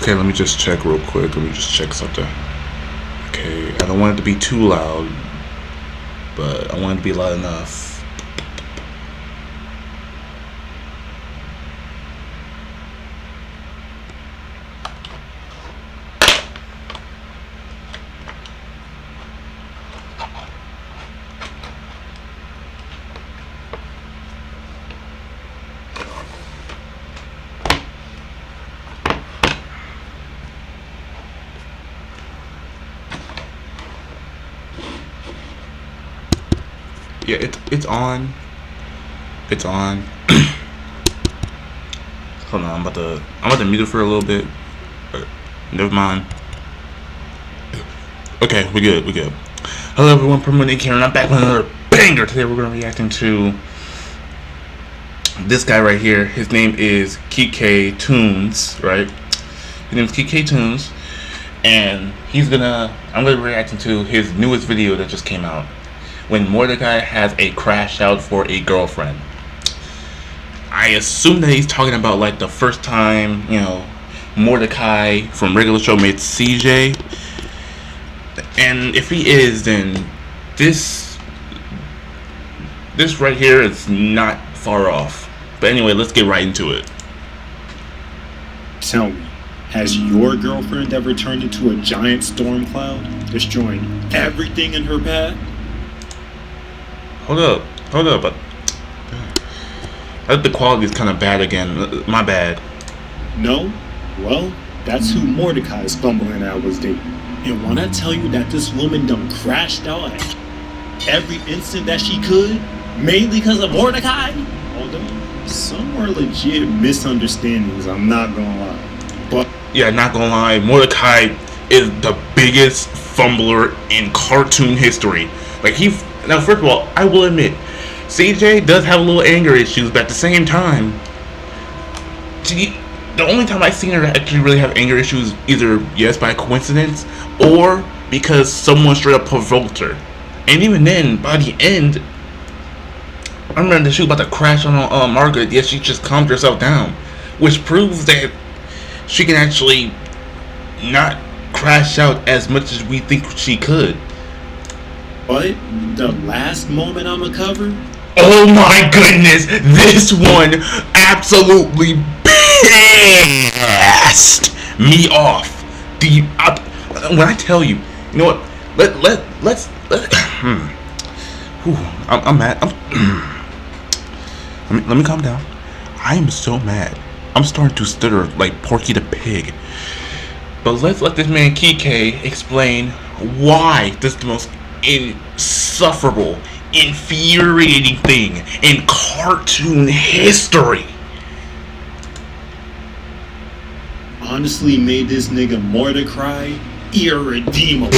Okay, let me just check real quick. Let me just check something. Okay, I don't want it to be too loud, but I want it to be loud enough. Yeah, it's on. It's on. Hold on, I'm about to mute it for a little bit. Never mind. Okay, we good. Hello everyone, Permanent Karen. I'm back with another banger. Today we're gonna be reacting to this guy right here. His name is KK Tunes, right? His name is KK Tunes, and I'm gonna be reacting to his newest video that just came out. When Mordicai has a crash out for a girlfriend. I assume that he's talking about like the first time, Mordicai from regular show met CJ. And if he is, then this right here is not far off. But anyway, let's get right into it. Tell me, has your girlfriend ever turned into a giant storm cloud, destroying everything in her path? Hold up, but I think the quality is kind of bad again. My bad. No? Well, that's who Mordecai's fumbling at was dating. And when I tell you that this woman done crashed out at every instant that she could, mainly because of Mordecai, although some were legit misunderstandings, I'm not gonna lie. But yeah, not gonna lie, Mordecai is the biggest fumbler in cartoon history. Now, first of all, I will admit, CJ does have a little anger issues, but at the same time, the only time I've seen her actually really have anger issues, either, yes, by coincidence, or because someone straight up provoked her. And even then, by the end, I remember that she was about to crash on Margaret, yet she just calmed herself down, which proves that she can actually not crash out as much as we think she could. But the last moment I'ma cover, oh my goodness, this one absolutely pissed me off. When I tell you, you know what? Let's. I'm mad. Let me calm down. I am so mad. I'm starting to stutter like Porky the Pig. But let's let this man KK explain why this is the most insufferable, infuriating thing in cartoon history. Honestly made this nigga Mordecai irredeemable.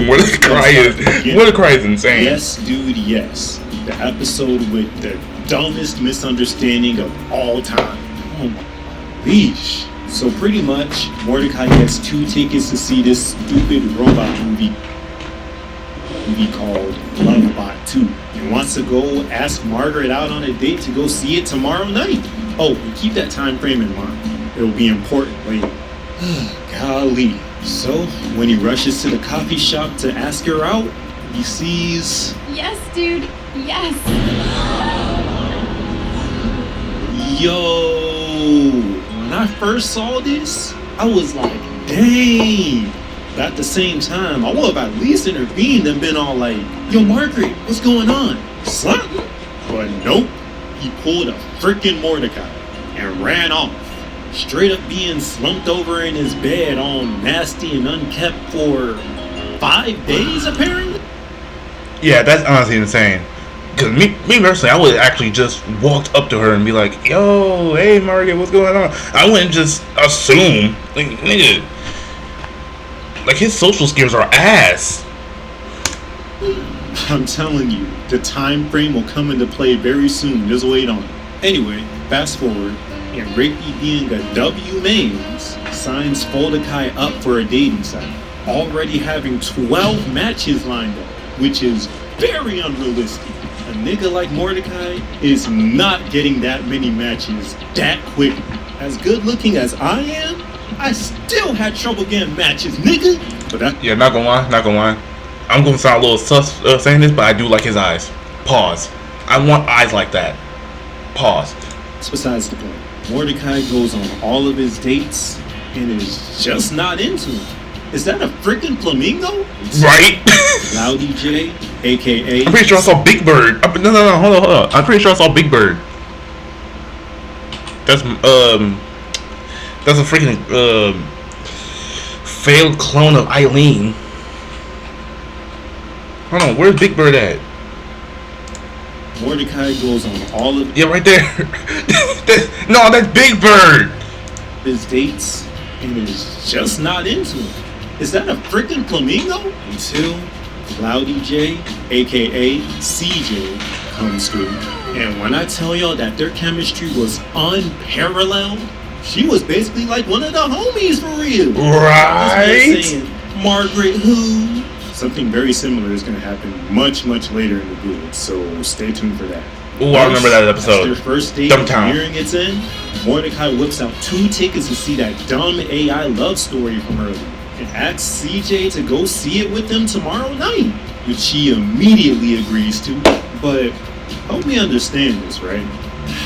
Mordecai is insane. Yes, dude, yes. The episode with the dumbest misunderstanding of all time. Oh my leash. So pretty much, Mordecai gets 2 tickets to see this stupid robot movie called Lovebot 2 and wants to go ask Margaret out on a date to go see it tomorrow night. Oh, and keep that time frame in mind. It'll be important later. Golly. So, when he rushes to the coffee shop to ask her out, he sees... Yes, dude. Yes. Yo. When I first saw this, I was like, dang. But at the same time, I would have at least intervened and been all like, yo, Margaret, what's going on? Something? But nope. He pulled a freaking Mordecai and ran off. Straight up being slumped over in his bed all nasty and unkept for 5 days, apparently? Yeah, that's honestly insane. Because me personally, I would have actually just walked up to her and be like, yo, hey, Margaret, what's going on? I wouldn't just assume. Like, nigga. Like, his social skills are ass. I'm telling you, the time frame will come into play very soon. Just wait on it. Anyway, fast forward, and Rapey, being a W mains, signs Mordecai up for a dating site, already having 12 matches lined up, which is very unrealistic. A nigga like Mordecai is not getting that many matches that quick. As good looking as I am, I still had trouble getting matches, nigga. But that, Yeah, not gonna lie. I'm gonna sound a little sus saying this, but I do like his eyes. Pause. I want eyes like that. Pause. it's besides the point. Mordecai goes on all of his dates and is just not into him. Is that a freaking flamingo? Right? Loudy J, aka. I'm pretty sure I saw Big Bird. No, hold on. I'm pretty sure I saw Big Bird. That's a freaking failed clone of Eileen. Hold on, where's Big Bird at? Mordecai goes on all of Yeah, right there. No, that's Big Bird. his dates and is just not into him. Is that a freaking flamingo? Until Loudy J, aka CJ, comes through. And when I tell y'all that their chemistry was unparalleled, she was basically like one of the homies for real. Right? Saying, Margaret who? Something very similar is going to happen much later in the group, so stay tuned for that. Ooh, I remember that That's episode. their first date Dumbtown. nearing its end. Mordecai whips out 2 tickets to see that dumb AI love story from earlier and asks CJ to go see it with them tomorrow night, which he immediately agrees to. But help me understand this, right?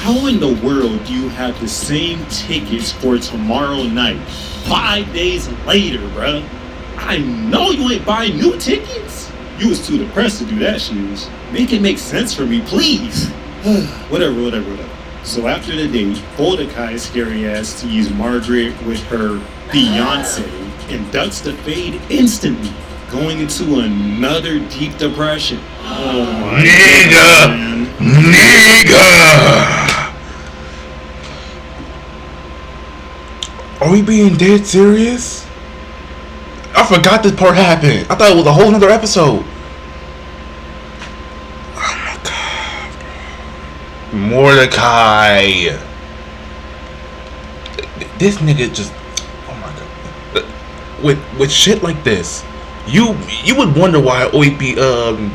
How in the world do you have the same tickets for tomorrow night 5 days later, bruh? I know you ain't buying new tickets. You was too depressed to do that, shoes. Make it make sense for me, please. Whatever. So after the date, Mordecai's scary ass sees Margaret with her fiance and ducks the fade instantly, going into another deep depression. Oh my God, Nigga! Are we being dead serious? I forgot this part happened. I thought it was a whole nother episode. Oh my God. Mordecai. This nigga just, oh my God. With shit like this, you would wonder why I always be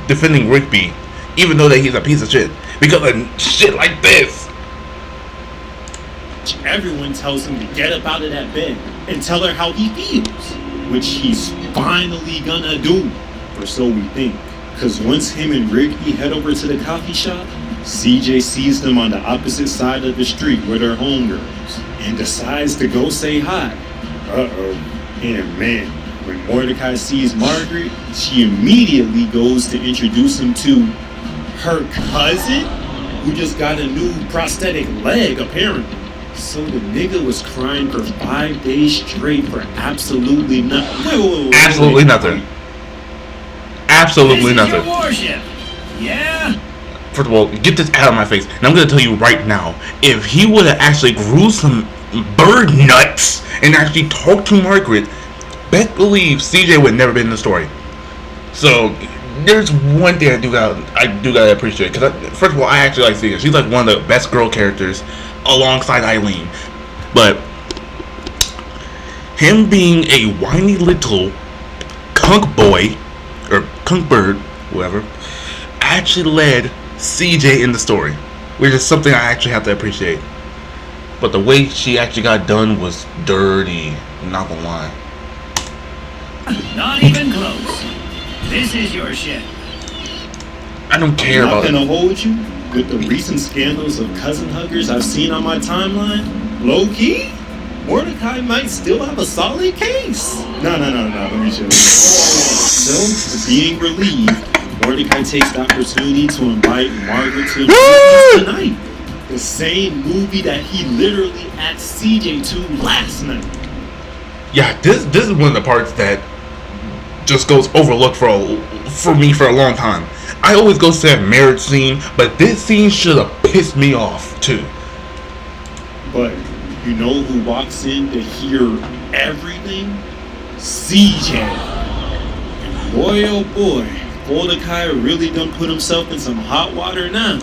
defending Rigby, even though that he's a piece of shit, because of shit like this. Everyone tells him to get up out of that bed and tell her how he feels, which he's finally gonna do, or so we think. Cause once him and Rigby head over to the coffee shop, CJ sees them on the opposite side of the street with her homegirls and decides to go say hi. And man, when Mordecai sees Margaret, she immediately goes to introduce him to her cousin, who just got a new prosthetic leg apparently. So the nigga was crying for 5 days straight for absolutely nothing. Wait. Absolutely nothing. Absolutely This is nothing. your warship. Yeah? First of all, get this out of my face. And I'm gonna tell you right now, if he would have actually grew some bird nuts and actually talked to Margaret, best believe CJ would never been in the story. So there's one thing I do gotta appreciate, because first of all, I actually like CJ. She's like one of the best girl characters alongside Eileen. But him being a whiny little kunk boy or kunk bird, whoever, actually led CJ in the story, which is something I actually have to appreciate. But the way she actually got done was dirty, I'm not gonna lie. Not even close. This is your ship. I don't care I'm not about gonna it. hold you with the recent scandals of cousin huggers I've seen on my timeline. Low key, Mordecai might still have a solid case. No, let me show you. So, being relieved, Mordecai takes the opportunity to invite Margaret to the movie tonight. The same movie that he literally asked CJ to last night. Yeah, this is one of the parts that just goes overlooked for me for a long time. I always go to that marriage scene, but this scene should have pissed me off too. But you know who walks in to hear everything? CJ. And boy, oh boy, Mordecai really done put himself in some hot water now.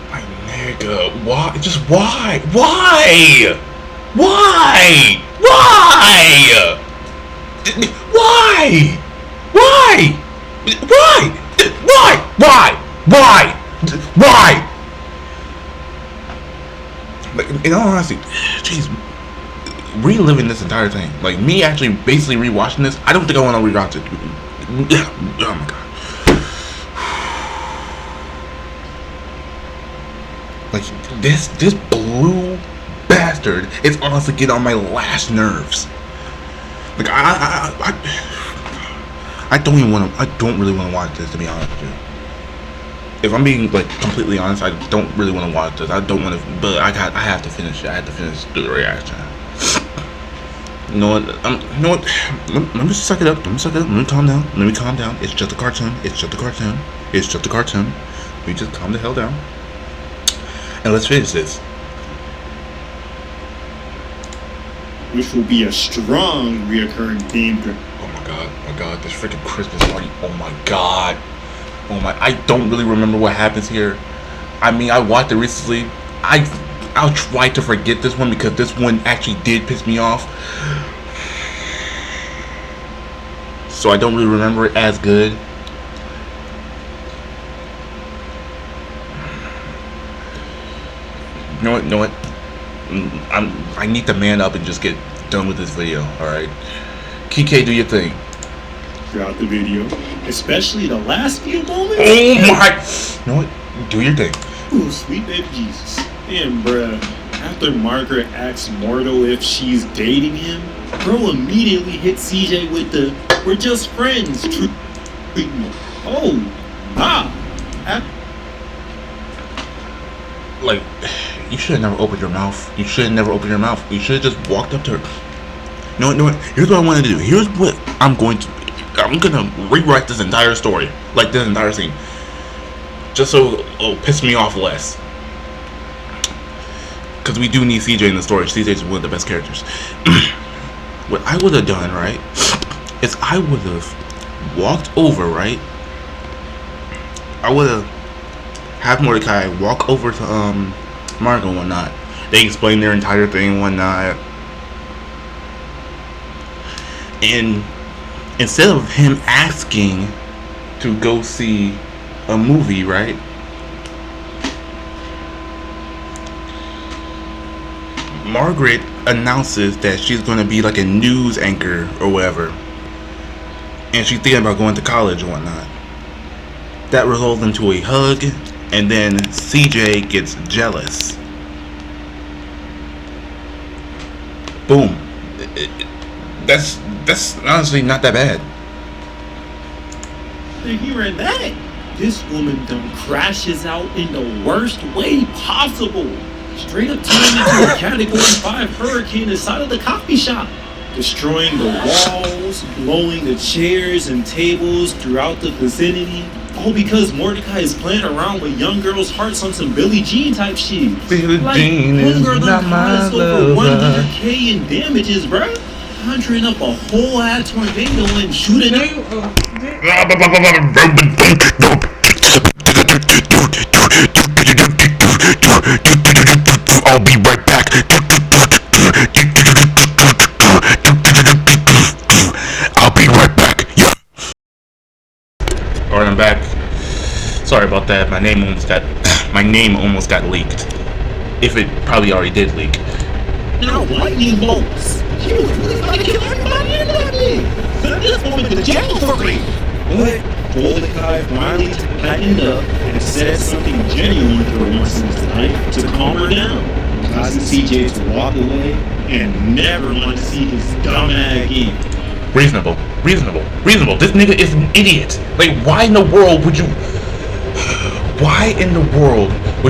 My nigga, why? Just why? Why? Why? Why? Why? Why? Why? Why? But in all honesty, jeez, reliving this entire thing. Like me actually basically rewatching this. I don't think I want to rewatch it. Oh my god. Like this blue bastard is honestly getting on my last nerves. Like I don't even want to. I don't really want to watch this, to be honest with you. If I'm being like completely honest, I don't really want to watch this. I don't want to, but I have to finish it. I have to finish the reaction. You know what? You know what? Let me suck it up. Let me suck it up. Let me calm down. Let me calm down. It's just a cartoon. It's just a cartoon. It's just a cartoon. We just calm the hell down. And let's finish this. Which will be a strong reoccurring theme. Oh my god, this freaking Christmas party. Oh my god. Oh my, I don't really remember what happens here. I mean, I watched it recently. I'll try to forget this one because this one actually did piss me off. So I don't really remember it as good. You know what? I need to man up and just get done with this video. All right, Kike, do your thing. Throughout the video, especially the last few moments. Oh my! You know what? Do your thing. Ooh, sweet baby Jesus. And bruh, after Margaret asks Mordo if she's dating him, bro immediately hits CJ with the "we're just friends" treatment. Oh, Like, you should have never opened your mouth. You should have never opened your mouth. You should have just walked up to her. No, here's what I want to do. Here's what I'm gonna rewrite this entire story, like this entire scene, just so it'll piss me off less. Because we do need CJ in the story. CJ is one of the best characters. What I would have done, right, is I would have walked over, right. I would have had Mordicai walk over to Margot and whatnot. They explain their entire thing and whatnot. And instead of him asking to go see a movie, right? Margaret announces that she's going to be like a news anchor or whatever. And she's thinking about going to college and whatnot. That results into a hug, and then CJ gets jealous. Boom. That's honestly not that bad. And hearing that, this woman done crashes out in the worst way possible. Straight up turned into a Category 5 hurricane inside of the coffee shop. Destroying the walls, blowing the chairs and tables throughout the vicinity. All because Mordecai is playing around with young girls' hearts on some Billie Jean type shit. Billie like, Jean is girl not my over lover. 100K in damages, bruh. Conjuring up a whole ass tornado and shooting it. I'll be right back. I'll be right back. Yeah. Alright, I'm back. Sorry about that. My name almost got leaked. If it probably already did leak. Now lightning bolts. She was really trying to kill everybody in that thing. Send this woman to jail for me. But Mordecai finally tightened up and said something genuine for once in his life to calm her down, causing CJ to walk away and never want to see his dumb ass again. Reasonable. This nigga is an idiot. Like, why in the world would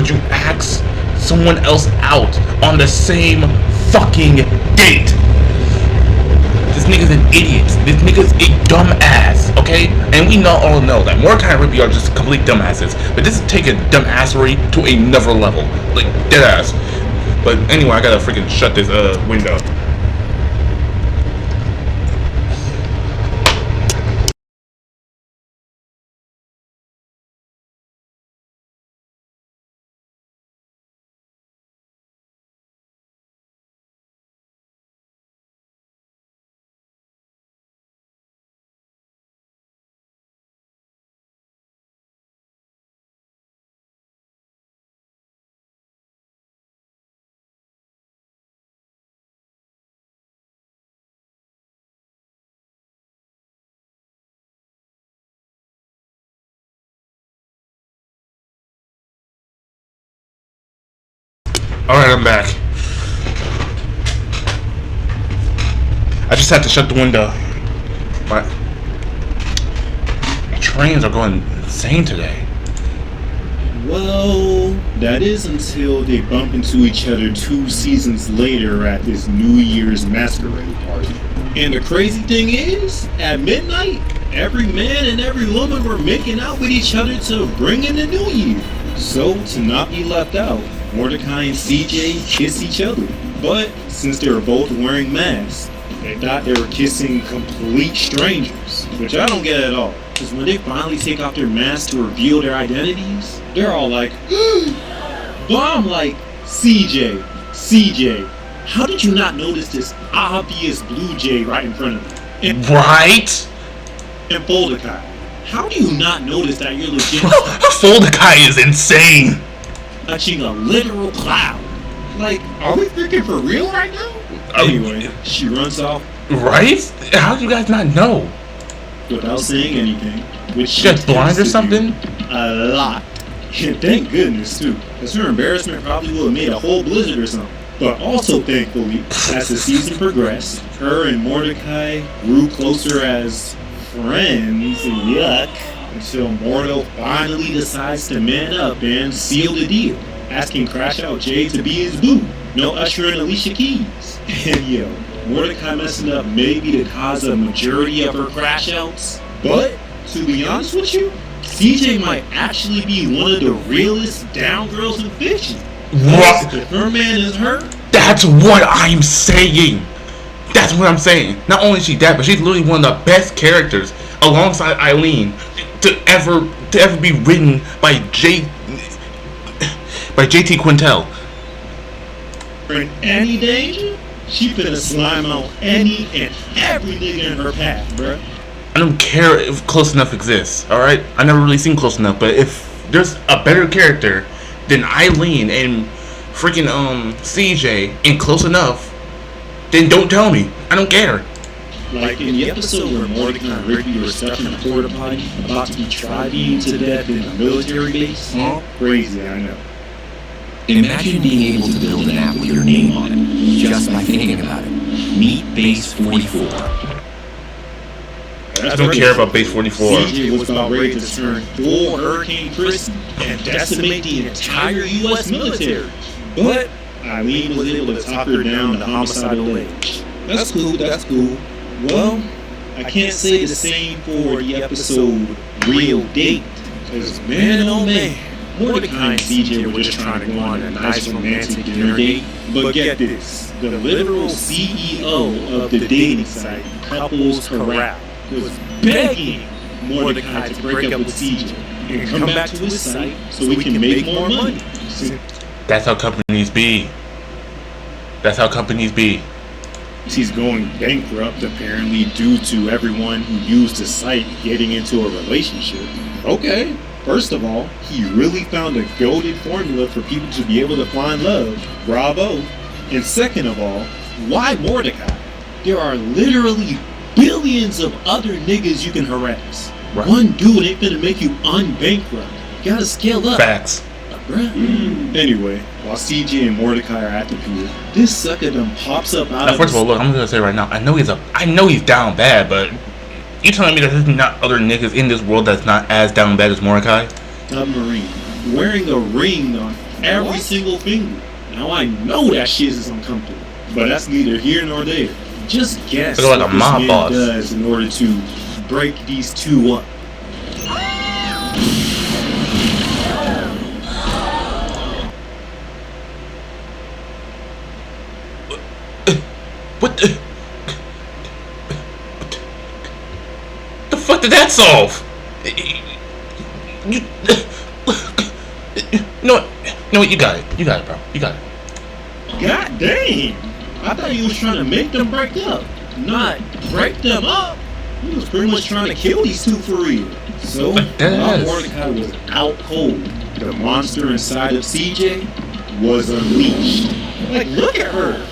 you ask someone else out on the same fucking date? This nigga's an idiot. This nigga's a dumbass, okay? And we all know that Mordecai and Rippy are just complete dumbasses. But this is taking dumbassery to another level. Like, deadass. But anyway, I gotta freaking shut this window. Alright, I'm back. I just had to shut the window. My trains are going insane today. Well, that is until they bump into each other 2 seasons later at this New Year's masquerade party. And the crazy thing is, at midnight, every man and every woman were making out with each other to bring in the new year. So, to not be left out, Mordicai and CJ kiss each other. But, since they were both wearing masks, they thought they were kissing complete strangers. Which I don't get at all. Because when they finally take off their masks to reveal their identities, they're all like, but I'm like, CJ, how did you not notice this obvious blue jay right in front of you? Right? And Mordicai, how do you not notice that you're legit Mordicai is insane. touching a literal cloud? Like, are we freaking for real right now? Anyway, she runs off. Right? How do you guys not know? Without saying anything. Which She got blind or something? A lot. And thank goodness too, because her embarrassment probably would have made a whole blizzard or something. But also thankfully, as the season progressed, her and Mordicai grew closer as friends, yuck, until Mordo finally decides to man up and seal the deal, asking Crash Out Jay to be his boo. No Usher and Alicia Keys. And yo, Mordicai messing up may be the cause of majority of her crash outs, but to be honest with you, CJ might actually be one of the realest down girls in fiction. What? If her man is her, That's what I'm saying. That's what I'm saying. Not only is she that, but she's literally one of the best characters alongside Eileen to ever be written by JT Quintel. in any danger, she finna slime out any and every nigga in her path, bruh. I don't care if Close Enough exists, alright? I never really seen Close Enough, but if there's a better character than Eileen and freaking CJ in Close Enough, then don't tell me. I don't care. Like in the episode where Mordicai and Ricky were stuck in a porta potty about to be tri-beamed to death in a military base. Crazy, I know. Imagine being able to build an app with your name on it, just by thinking about it. Meet Base 44. I don't care about Base 44. CJ was about ready to turn full Hurricane Chris and decimate the entire U.S. military. But Eileen was able to talk her down the homicidal edge. That's cool, that's cool. Well, I can't say the same for the episode Real Date. Because man, oh man, Mordicai and CJ were just trying to go on a nice romantic dinner date. But get this, the literal CEO of the dating site, Couples Corral, was begging Mordicai to break up with CJ and come back to his site so he can make more money. That's how companies be. That's how companies be. He's going bankrupt apparently due to everyone who used the site getting into a relationship. Okay, first of all, he really found a goated formula for people to be able to find love. Bravo. And second of all, why Mordicai? There are literally billions of other niggas you can harass. Right. One dude ain't gonna make you unbankrupt. You gotta scale up. Facts. Anyway, while CJ and Mordicai are at the pier, this sucker done pops up out Now, of first of all, look, I'm gonna say right now, I know he's down bad, but you telling me that there's not other niggas in this world that's not as down bad as Mordicai? submarine, wearing a ring on every single finger. Now I know that shit is uncomfortable, but that's neither here nor there. Just guess Look like what a this mob man boss. does in order to break these two up. What the fuck did that solve? You know what? You got it. You got it, bro. You got it. God dang! I thought he was trying to make them break up, not break them up. He was pretty much trying to kill these two for real. So, while Mordicai was out cold, the monster inside of CJ was unleashed. Like, look at her!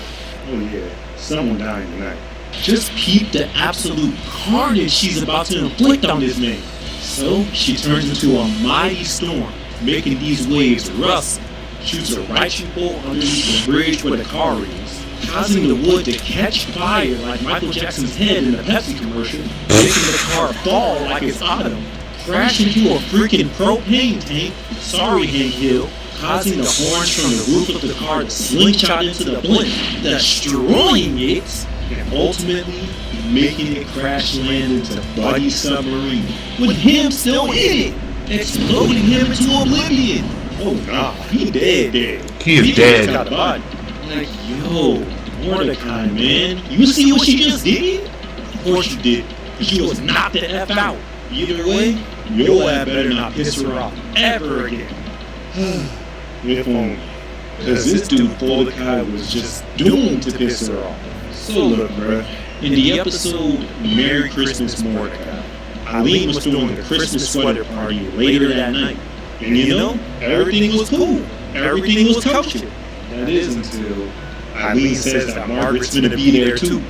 Oh yeah, someone dying tonight. Just peep the absolute carnage she's about to inflict on this man. So, she turns into a mighty storm, making these waves rustle shoots a righteous bolt underneath the bridge where the car is, causing the wood to catch fire like Michael Jackson's head in the Pepsi commercial, making the car fall like it's autumn, crash into a freaking propane tank, sorry Hank Hill, causing the horns from the roof of the car to slingshot into the blimp, destroying it, and ultimately making it crash land into Buddy's submarine, with him still in it, exploding him into oblivion. Oh nah, he dead. He is dead. Got the body. Like, yo, Mordicai, man, you see what she just did? Of course you did, because she was knocked the F out. Either way, your lad better not piss her off ever again. If only. Because this dude Mordicai was just doomed to piss her off. So look, bruh, in the episode Merry Christmas Mordicai, Eileen was throwing the Christmas sweater party later that night. And you know, everything was cool. Everything was kosher. That is until Eileen says that Margaret's gonna be there too.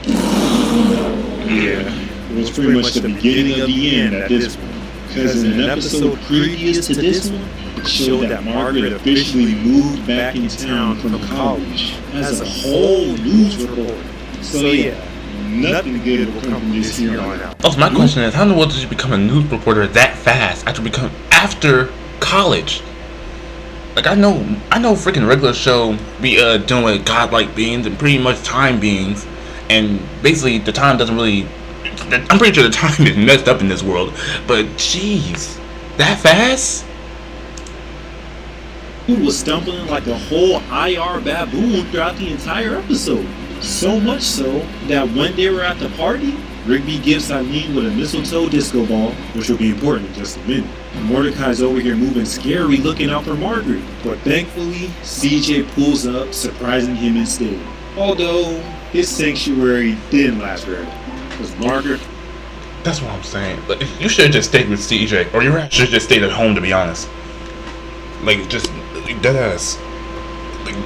Yeah, it was pretty much the beginning of the end at this point. Because in an episode previous to this one, it showed that Margaret officially moved back in town from college as a whole news reporter. So yeah, nothing good will come from this here on out. Also, my question is, how in the world did you become a news reporter that fast after college? Like, I know freaking regular show be dealing with godlike beings and pretty much time beings, and basically the time doesn't really. I'm pretty sure the time is messed up in this world, but jeez, that fast? He was stumbling like a whole IR baboon throughout the entire episode. So much so that when they were at the party, Rigby gives Eileen with a mistletoe disco ball, which will be important in just a minute. Mordecai's over here moving scary looking out for Margaret, but thankfully, CJ pulls up, surprising him instead. Although, his sanctuary didn't last forever. Because Margaret... That's what I'm saying. Like, you should have just stayed with CJ, or you should have just stayed at home, to be honest. Like, just, like, deadass. Like...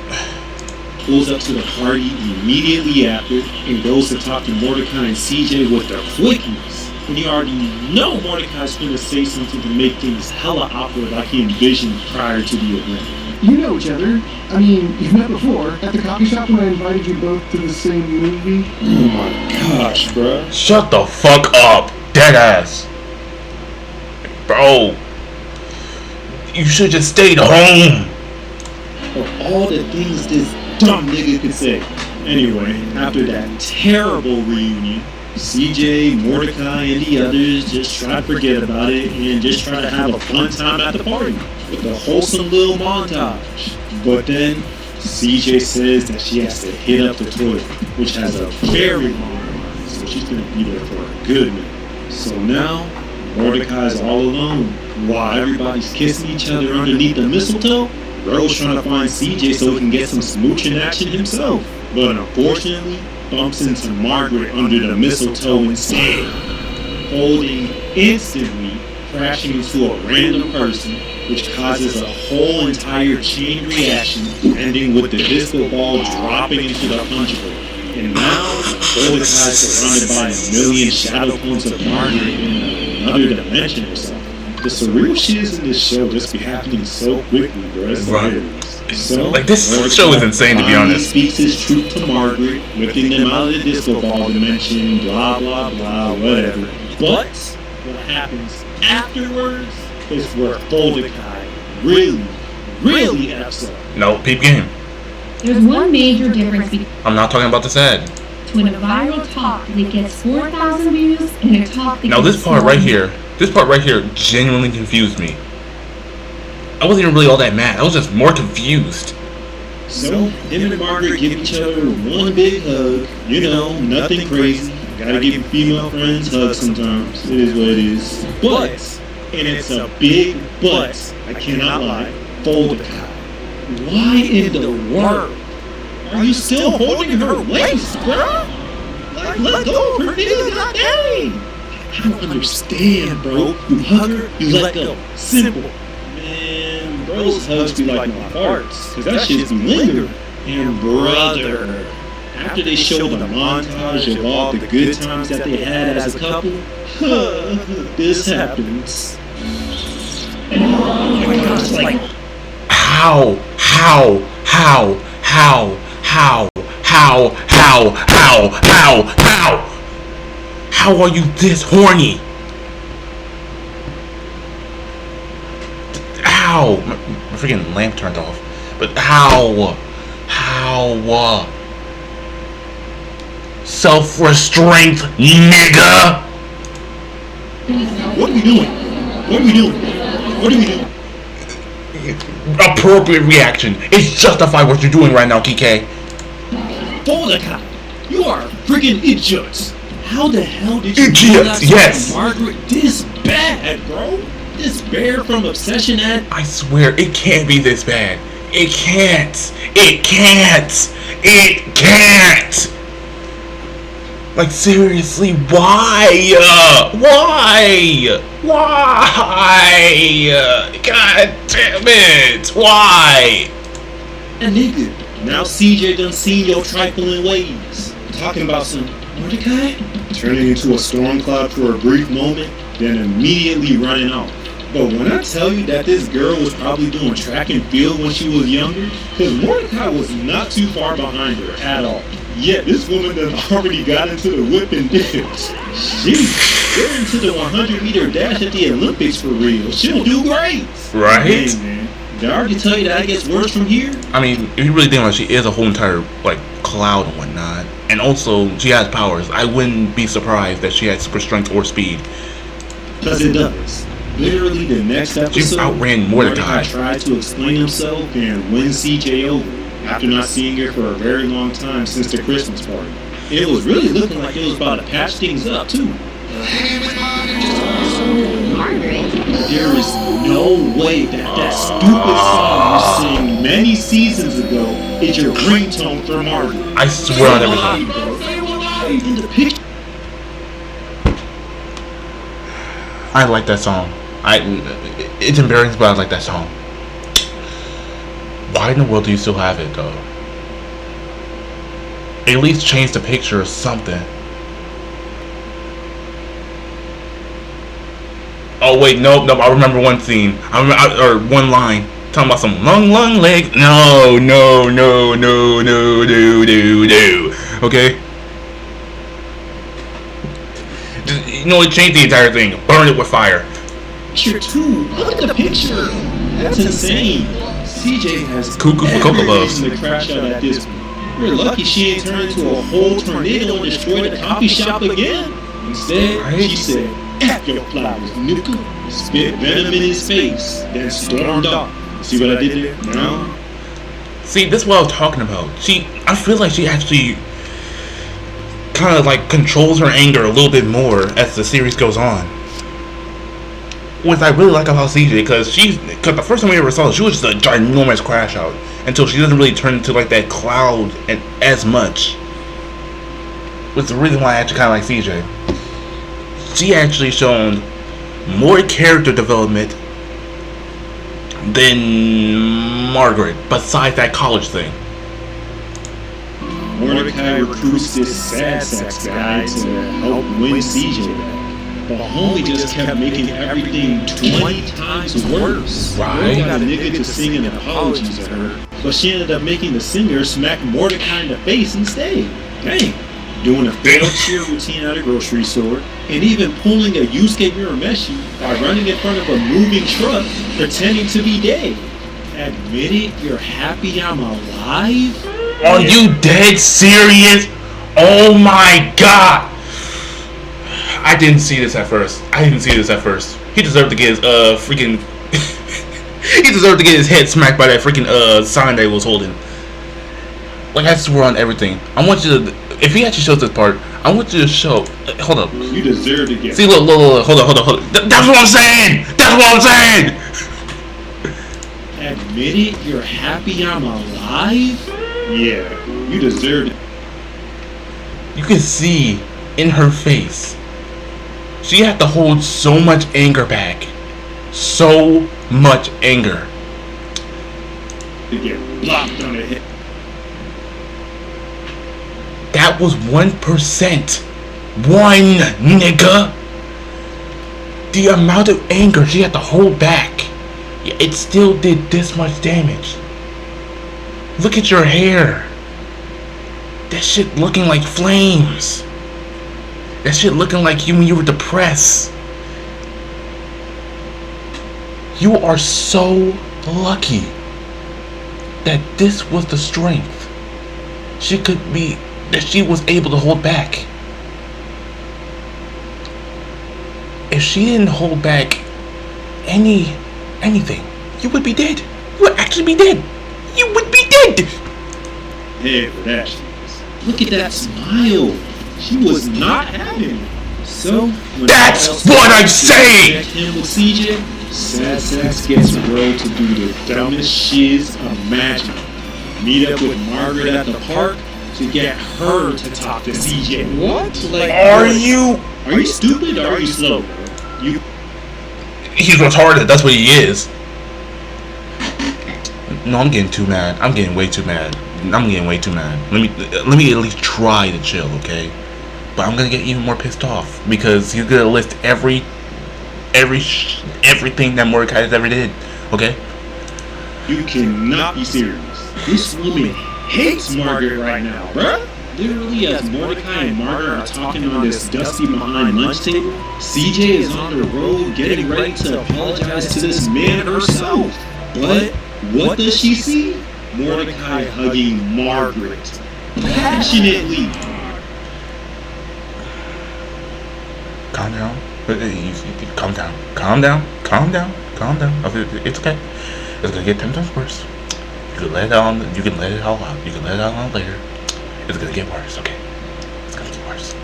Pulls up to the party immediately after and goes to talk to Mordecai and CJ with the quickness. When you already know Mordecai's gonna say something to make things hella awkward like he envisioned prior to the event. You know each other. I mean, you've met before. At the coffee shop when I invited you both to the same movie. Oh my gosh, bruh. Shut the fuck up, deadass. Bro. You should just stayed home. For all the things this dumb nigga could say. Anyway, after that terrible reunion, CJ, Mordecai, and the others just try to forget about it and just try to have a fun time at the party with a wholesome little montage. But then, CJ says that she has to hit up the toilet, which has a very long line, so she's gonna be there for a good minute. So now, Mordecai's all alone, while everybody's kissing each other underneath the mistletoe. Bro's trying to find CJ so he can get some smooching action himself, but unfortunately, bumps into Margaret under the mistletoe instead, folding instantly, crashing into a random person, which causes a whole entire chain reaction, ending with the disco ball dropping into the punch bowl. And now, Mordecai's surrounded by a million shadow clones of Margaret in another dimension or something. The surreal shits in this show just be happening so quickly, bro. It's hilarious. So, like, this show is insane, to be honest. He speaks his truth to Margaret, lifting them out of the disco ball dimension, blah, blah, blah, whatever. But what happens afterwards is where Mordecai really F's up. No, peep game. There's one major difference between I'm not talking about this ad. a viral talk that gets 4,000 views and a talk that Now gets this part right here genuinely confused me. I wasn't even really all that mad. I was just more confused. So, him and Margaret give each other one big hug. You know, nothing crazy. Gotta give female friends hugs sometimes. It is what it is. But, and it's a big but, I cannot lie, Mordecai. Why in the world are you still holding her waist, bro? Like, let go of her, nigga, goddamn! I don't understand, bro. You hug her, you let go. Simple. Man, bro's hugs be like my farts, cause that shit be lingering. And brother, after they show the montage of all the good times that they had as a couple, this happens. Oh my gosh, like... How? How? How? How? How? How? How? How? How? How? How are you this horny? How? My freaking lamp turned off. But how? How? Self-restraint, nigga! What are we doing? What are we doing? What are we doing? Appropriate reaction. It's justified what you're doing right now, TK. Mordicai, you are a freaking idiot. How the hell did you do Idiot, that yes. to Margaret this bad, bro? This bear from Obsession ad? I swear, it can't be this bad. It can't. It can't. It can't. Like, seriously, why? Why? Why? God damn it. Why? And nigga, now CJ done seen your trifling ways. Talking about some Mordicai? Turning into a storm cloud for a brief moment, then immediately running off. But when I tell you that this girl was probably doing track and field when she was younger, because Mordicai was not too far behind her at all. Yet this woman done already got into the whip and dipped. Sheesh, they're into the 100-meter dash at the Olympics for real. She'll do great. Right? Hey, man. Did I already tell you that it gets worse from here? I mean, if you really think about it, she is a whole entire, like, cloud and whatnot. And also, she has powers. I wouldn't be surprised that she had super strength or speed. Because it does. Literally the next episode, She outran Mordicai. Tried to explain himself and win CJ over after not seeing her for a very long time since the Christmas party. It was really looking like it was about to patch things up too. There is no way that stupid song you sang many seasons ago is your ringtone for Margaret. I swear on everything. In the picture. I like that song. It's embarrassing, but I like that song. Why in the world do you still have it, though? At least change the picture or something. Oh wait, nope. I remember one scene. Or one line talking about some long legs. No. Okay. You know, change the entire thing. Burn it with fire. Picture 2. Look at the picture. That's insane. CJ has Cuckoo for Cocoa Puffs. to crash out at this point. We're lucky she ain't turned into a whole tornado and destroyed the coffee shop again. Instead, Right? she said, F your flowers, nigga. Spit venom in his face, then stormed off. See what I did there? No? See, this is what I was talking about. I feel like she actually kind of like controls her anger a little bit more as the series goes on. Which I really like about CJ, because the first time we ever saw her, she was just a ginormous crash out until she doesn't really turn into like that cloud as much. Which is the reason why I actually kind of like CJ. She actually shown more character development than Margaret, besides that college thing. Mordicai recruits this sad sex guy to help win CJ. But homie just kept making everything 20 times worse. Right. Girl got a nigga to sing an apology to her, but she ended up making the singer smack Mordicai in the face instead. Dang. Doing a failed cheer routine at a grocery store, and even pulling a Yusuke Urameshi by running in front of a moving truck pretending to be dead. Admit it, you're happy I'm alive? Are you dead serious? Oh my god! I didn't see this at first. He deserved to get his freaking he deserved to get his head smacked by that freaking sign that he was holding. Like, I swear on everything. I want you to, if he actually shows this part, I want you to show. Hold up. You deserve to get. See, look. Hold on. That's what I'm saying. Admit it, you're happy I'm alive? Yeah, you deserve it. You can see in her face, she had to hold so much anger back. So much anger. To get blocked on the head. That was 1%. One, nigga. The amount of anger she had to hold back, it still did this much damage. Look at your hair. That shit looking like flames. That shit looking like you when you were depressed. You are so lucky that this was the strength that she was able to hold back. If she didn't hold back anything, you would be dead. You would actually be dead. You would be dead. Hey, for that. Look at that smile. She was not having it. So, when that's what I'm saying. Him with CJ, Sad Sax gets Bro to do the dumbest shiz imaginable. Meet up with Margaret at the park to get her to talk to CJ. What? Like, Are you stupid or are you slow, bro? He's retarded. That's what he is. No, I'm getting too mad. I'm getting way too mad. Let me at least try to chill, okay? But I'm gonna get even more pissed off because he's gonna list everything that Mordicai has ever did, okay? You cannot be serious. This woman hates Margaret right now, bruh. Literally, as Mordicai and Margaret are talking on this dusty behind lunch table, CJ is on the road getting ready to apologize to this man herself. But what does she see? Mordicai hugging Margaret passionately. Calm down. Calm down. It's okay. It's gonna get 10 times worse. You can let it all out. You can let it all out later. It's gonna get worse, okay? It's gonna get worse.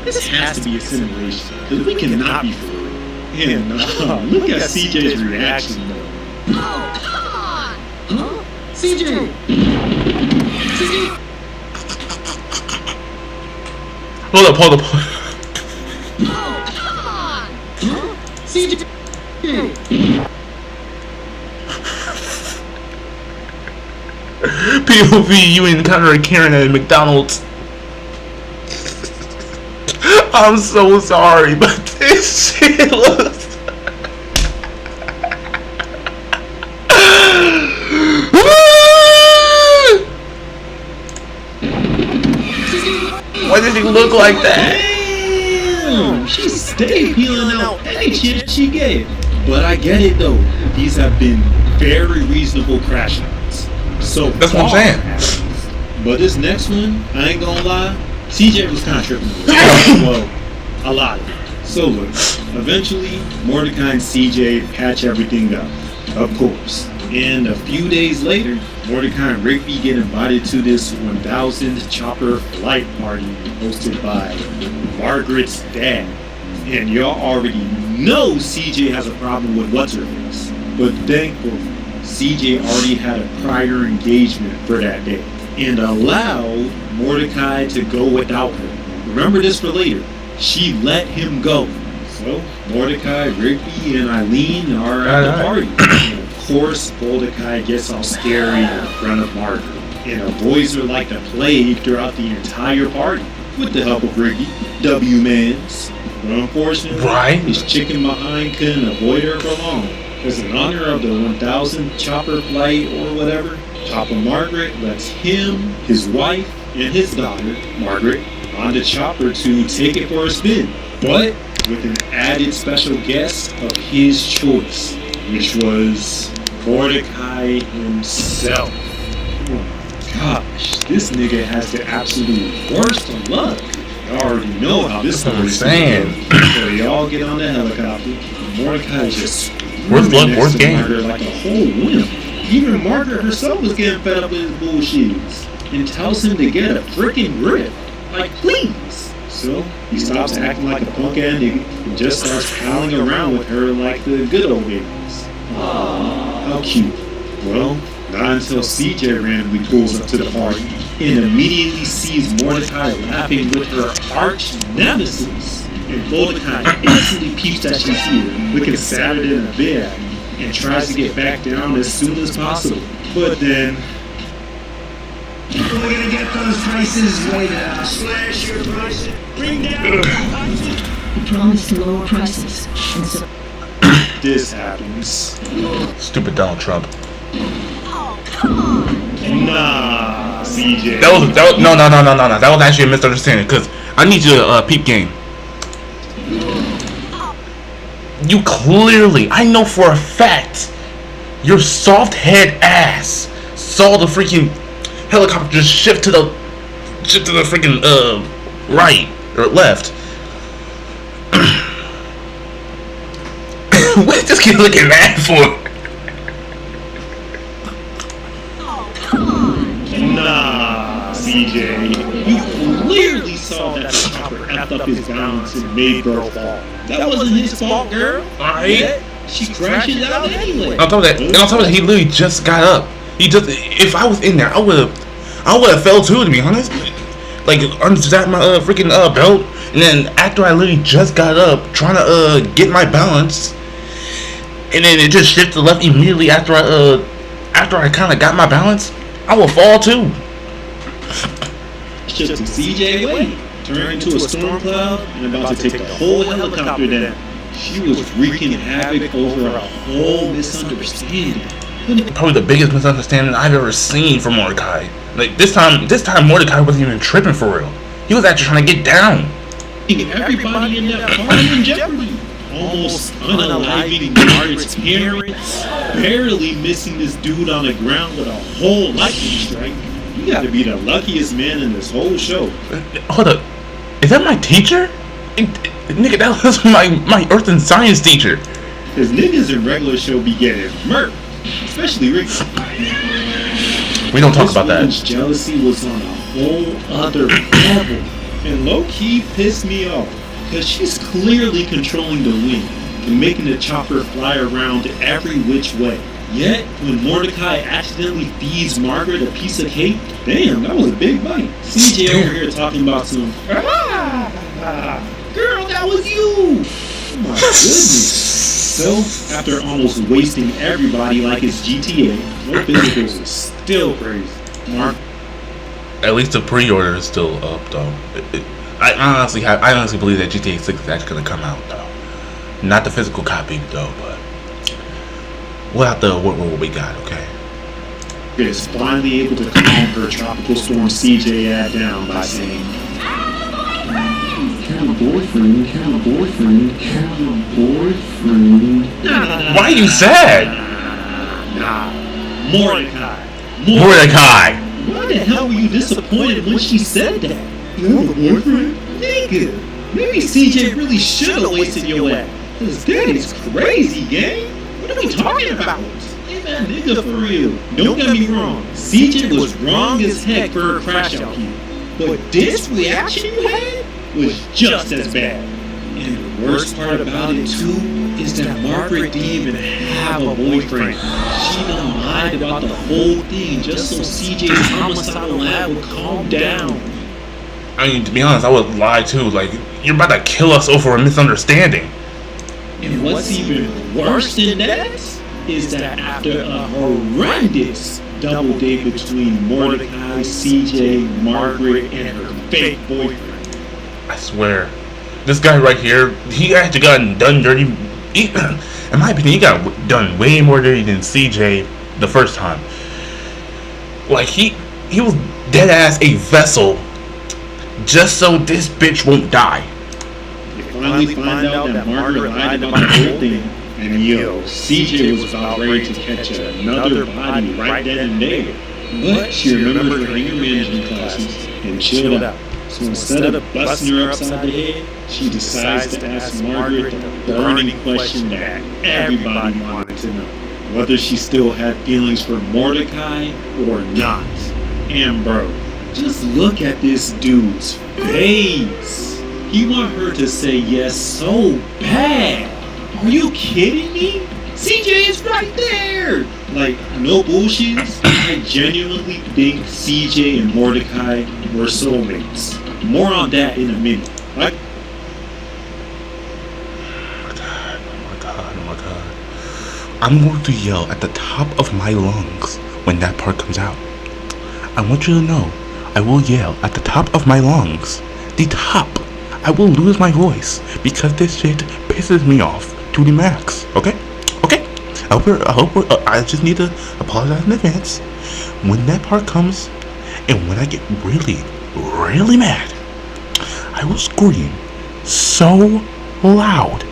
This has to be a simulation, because we cannot be for real. And look at CJ's reaction, though. Oh, come on! Huh? CJ! Hold up. Oh, come on! Huh? CJ! POV, you encounter a Karen at McDonald's. I'm so sorry, but this shit looks... Why did he look like that? Damn! She stayed peeling out any chance she gave. But I get it though. These have been very reasonable crash outs. So that's what I'm saying. But this next one, I ain't gonna lie, CJ was kind of tripping. Well, a lot of it. So look, eventually Mordicai and CJ patch everything up, of course. And a few days later, Mordicai and Rigby get invited to this 1,000 chopper flight party hosted by Margaret's dad. And y'all already know CJ has a problem with what's-her-face. But thankfully, CJ already had a prior engagement for that day and allowed Mordicai to go without her. Remember this for later. She let him go. So, Mordicai, Rigby, and Eileen are at the party. And of course, Mordicai gets all scary in front of Margaret and avoids her like the plague throughout the entire party with the help of Rigby, W-Mans. But unfortunately, his chicken behind couldn't avoid her for long. As in honor of the 1,000 chopper flight or whatever, Chopper Margaret lets him, his wife, and his daughter, Margaret, on the chopper to take it for a spin. But with an added special guest of his choice, which was Mordicai himself. Oh my gosh, this nigga has the absolute worst of luck. You already know how this story's going. So they all get on the helicopter, and Mordicai just worst luck, worst game. Margaret like a whole wimp. Even Margaret herself was getting fed up with his bullshit and tells him to get a freaking grip. Like, please. So he stops acting like a punk ass nigga and just starts palling around with her like the good old days. How cute. Well, not until CJ randomly pulls up to the party and immediately sees Mordicai laughing with her arch nemesis. And Mordicai instantly peeps that she's here, looking sadder than a bear, and tries to get back down as soon as possible. But then... We're gonna get those prices way down. Slash your prices. Bring down prices. We promised to lower prices, and so this happens. Stupid Donald Trump. oh, come on! CJ. That was no. That was actually a misunderstanding. Cause I need you to peep game. You clearly, I know for a fact, your soft head ass saw the freaking helicopter just shift to the freaking right or left. What is this kid looking mad for? Nah, CJ. You clearly saw that the chopper effed up his balance and made girl fall. That wasn't his fault, girl. Alright. She crashes out anyway. On top of that, he literally just got up. If I was in there, I would have fell too, to be honest. Like, unzap my freaking belt, and then after I literally just got up, trying to get my balance, and then it just shifted to the left immediately after I kind of got my balance, I will fall too. It's just a CJ way. Turned into a storm cloud and about to take the whole helicopter down. She was wreaking havoc over a whole misunderstanding. Probably the biggest misunderstanding I've ever seen from Mordicai. Like this time Mordicai wasn't even tripping for real. He was actually trying to get down. Everybody in that car in jeopardy. Almost unaliving Margaret's parents. Barely missing this dude on the ground with a whole lightning strike. You gotta be the luckiest man in this whole show. Hold up. Is that my teacher? Nigga, that was my earth and science teacher. Cause niggas in regular show be getting murked. Especially Ricky. We don't talk about that. This jealousy was on a whole other level. And low-key pissed me off. Cause she's clearly controlling the wind and making the chopper fly around every which way. Yet, when Mordicai accidentally feeds Margaret a piece of cake, damn, that was a big bite. CJ over here talking about some, girl, that was you! Oh my goodness. So, after almost wasting everybody like it's GTA, no physicals is still crazy. Mark. At least the pre-order is still up, though. I honestly believe that GTA 6 is actually gonna come out, though. Not the physical copy, though, but we'll have to what we got, okay? Is finally able to calm her tropical storm CJ ad down by saying, Have a boyfriend, have a boyfriend, have a boyfriend. Why are you sad? Nah, Mordicai. Mordicai! Why the hell were you disappointed when she said that? You have a boyfriend? Nigga, maybe CJ really should have wasted your ass. Cause that is crazy, gang. What are we talking about? Ain't that nigga for real? Don't get me wrong. CJ was wrong as heck for her crash out here. But this reaction you had was just as bad. And the worst part about it too is that Margaret didn't even have a boyfriend. She done lied about the whole thing just so CJ's homicidal lab would calm down. I mean, to be honest, I would lie too. Like, you're about to kill us over a misunderstanding. And what's even worse than that is that after a horrendous double date between Mordicai, CJ, Margaret, and her fake boyfriend. I swear, this guy right here, he actually got done dirty. In my opinion, he got done way more dirty than CJ the first time. Like, he was dead ass a vessel just so this bitch won't die. You finally find out that Margaret lied about the whole thing, and yo, CJ was about ready to catch another body right then and there. But she remembered her anger management classes and chilled out. So instead of busting her upside the head, she decides to ask Margaret the burning question that everybody wanted to know. Whether she still had feelings for Mordicai or not. And bro, just look at this dude's face. He want her to say yes so bad. Are you kidding me? CJ is right there. Like, no bullshit. I genuinely think CJ and Mordicai were soulmates. More on that in a minute. Right? Oh my god. I'm going to yell at the top of my lungs when that part comes out. I want you to know, I will yell at the top of my lungs. The top. I will lose my voice because this shit pisses me off to the max. Okay? Okay? I just need to apologize in advance. When that part comes, And when I get really, really mad, I will scream so loud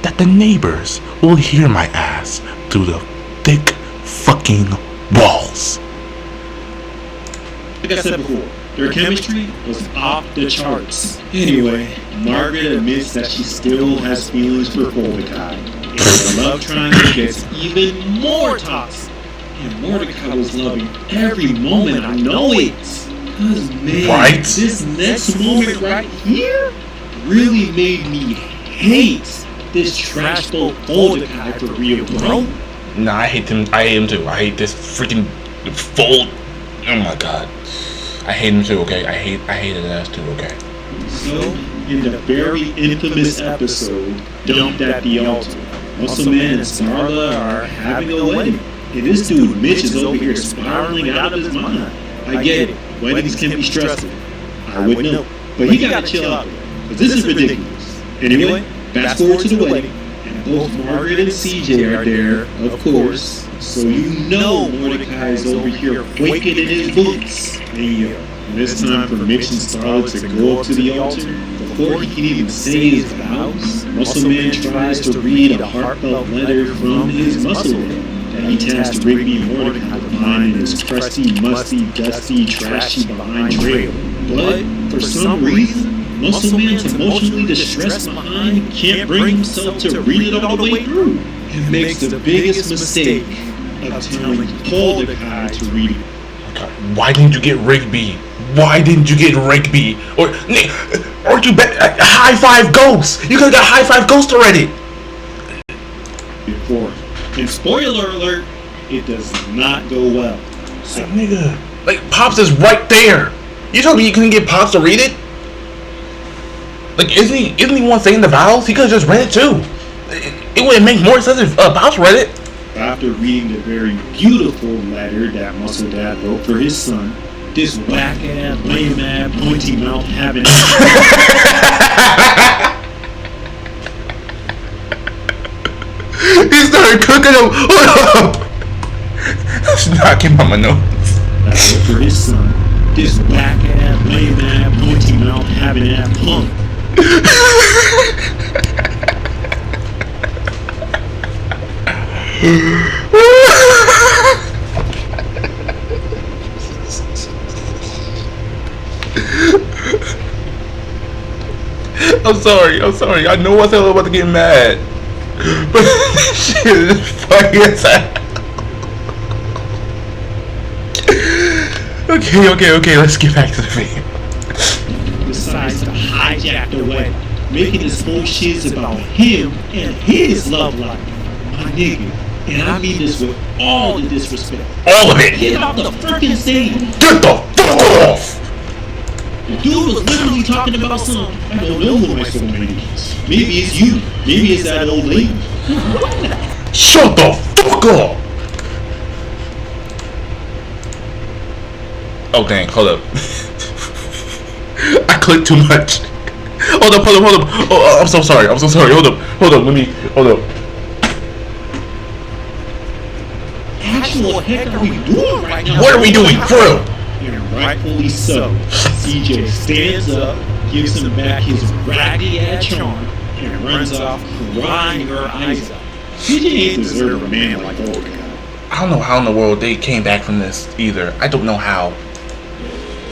that the neighbors will hear my ass through the thick fucking walls. Like I said before, their chemistry was off the charts. Anyway, Margaret admits that she still has feelings for Mordicai, and the love triangle gets even more toxic. And Mordicai was loving every moment. I know it. Cause man, Right? this next moment right here really made me hate this trash boat Mordicai for real, bro. Nah, I hate him. I hate him too. I hate this freaking fold. Oh my god. I hate him too, okay? I hate his ass too, okay? So, in the very infamous episode, Dumped at the Altar, Muscle Man and Starla are having a wedding. And this dude, Mitch, is over here spiraling out of his mind. I get it. Weddings can be stressful. I would know. But he gotta chill out, because this is ridiculous. Anyway, fast forward to the wedding. And both Margaret and CJ are there, of course. So you know Mordecai is over here quaking in his boots. And when it's time for Mitch and Starla to go up to the altar, before he can even say his vows, Muscle Man tries to read a heartfelt letter from his muscle man that he tasked Rigby and Mordecai to find in his crusty, musty, dusty, trashy behind trail. But for some reason, Muscle Man's emotionally distressed behind can't bring himself to read it all the way through, and makes the biggest mistake of telling Mordecai to read it. Why didn't you get Rigby? Why didn't you get Rigby? Or you bet High Five Ghost? You could have got High Five Ghost already. Before. And spoiler alert, it does not go well. Like, nigga, like Pops is right there. You told me you couldn't get Pops to read it? Like, isn't he one saying the vowels? He could have just read it too. It would make more sense if Pops read it. After reading the very beautiful letter that Muscle Dad wrote for his son, this whack-ass, lame-ass, pointy-mouth having he started cooking him. Hold up. That's knocking on my nose. that wrote for his son, this whack-ass, lame-ass, pointy-mouth having ass punk. I'm sorry. I know I said I was about to get mad. But this shit is funny as hell. Okay, let's get back to the video. Decides to hijack the wedding, making this whole shit about him and his love life. My nigga, and I mean this with all the disrespect. All of it. Get out the freaking stage. Get the fuck off. The dude was literally talking about some, I don't know who my soulmate is. Maybe it's you. Maybe it's that old lady. Shut the fuck up. Oh dang, hold up. I clicked too much. Hold up. Oh, I'm so sorry. Hold up. Hold up. Actual heck are we doing right now? What are we doing, for real? And rightfully so. CJ stands up, gives him back his raggedy ass charm, and runs off crying her eyes out. CJ ain't deserve a man like Mordecai. I don't know how in the world they came back from this either. I don't know how.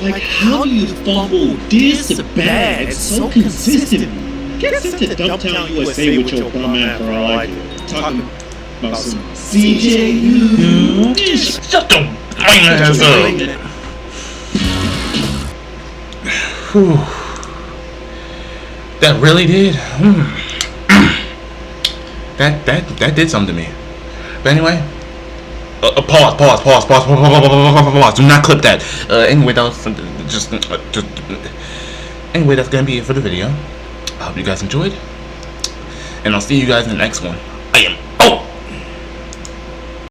Like, how do you fumble this bad so consistently? Get sent to Dumptown, USA with your bum ass for all I care. Talking about some CJ. Shut the ass up. Whew. That really did. That did something to me. But anyway. Pause. Do not clip that. Anyway, that was just. Anyway, that's gonna be it for the video. I hope you guys enjoyed, and I'll see you guys in the next one. I am out.